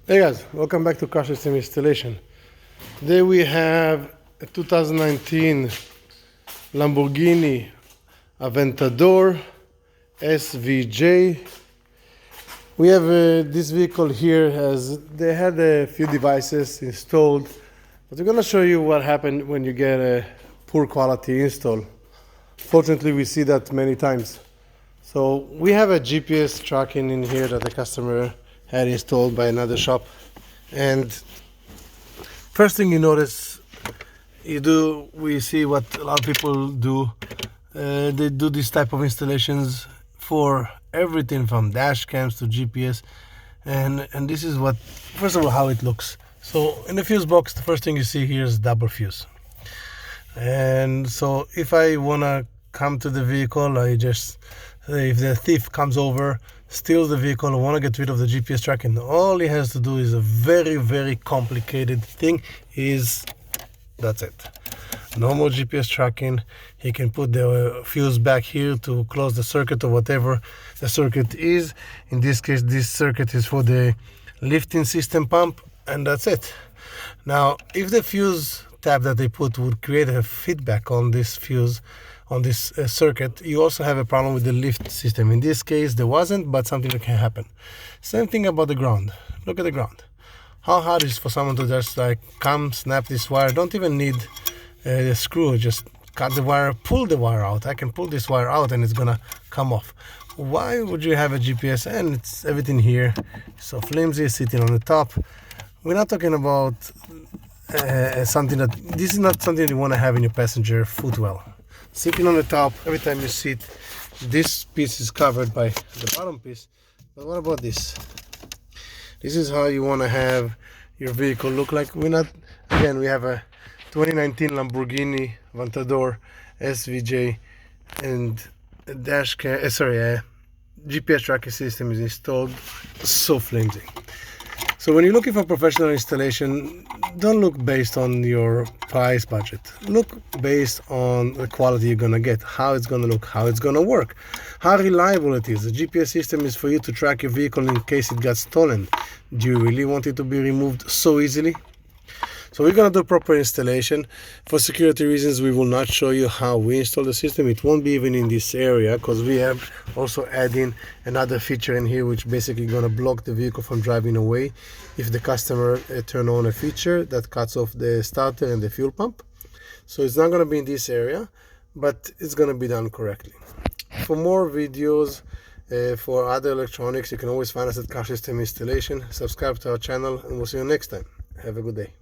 Hey guys, welcome back to car system installation. Today we have a 2019 Lamborghini Aventador SVJ. We have this vehicle here as they had a few devices installed, but we're going to show you what happened when you get a poor quality install. Fortunately, we see that many times. So we have a GPS tracking in here that the customer had installed by another shop, and first thing you notice, we see what a lot of people do. They do this type of installations for everything from dash cams to GPS, and this is what, first of all, how it looks. So in the fuse box, the first thing you see here is double fuse. And so if I want to come to the vehicle, I just, if the thief comes over, steals the vehicle, and want to get rid of the GPS tracking, all he has to do is a very complicated thing. That's it. Normal GPS tracking. He can put the fuse back here to close the circuit or whatever the circuit is. In this case, this circuit is for the lifting system pump, and that's it. Now, if the fuse tab that they put would create a feedback on this fuse, on this circuit, you also have a problem with the lift system. In this case, there wasn't, but something that can happen. Same thing about the ground. Look at the ground. How hard is it for someone to just like come, snap this wire? Don't even need a screw. Just cut the wire, pull the wire out. I can pull this wire out and it's gonna come off. Why would you have a GPS? And it's everything here so flimsy, sitting on the top. We're not talking about something that, this is not something you want to have in your passenger footwell. Sitting on the top, every time you sit, this piece is covered by the bottom piece. But what about this? This is how you want to have your vehicle look like. We have a 2019 Lamborghini Aventador SVJ, and a GPS tracking system is installed. So flimsy. So when you're looking for professional installation, don't look based on your price budget. Look based on the quality you're gonna get, how it's gonna look, how it's gonna work, how reliable it is. The GPS system is for you to track your vehicle in case it got stolen. Do you really want it to be removed so easily? So we're gonna do proper installation. For security reasons, we will not show you how we install the system. It won't be even in this area, because we have also adding another feature in here, which basically gonna block the vehicle from driving away if the customer turn on a feature that cuts off the starter and the fuel pump. So it's not gonna be in this area, but it's gonna be done correctly. For more videos for other electronics, you can always find us at Car System Installation. Subscribe to our channel, and we'll see you next time. Have a good day.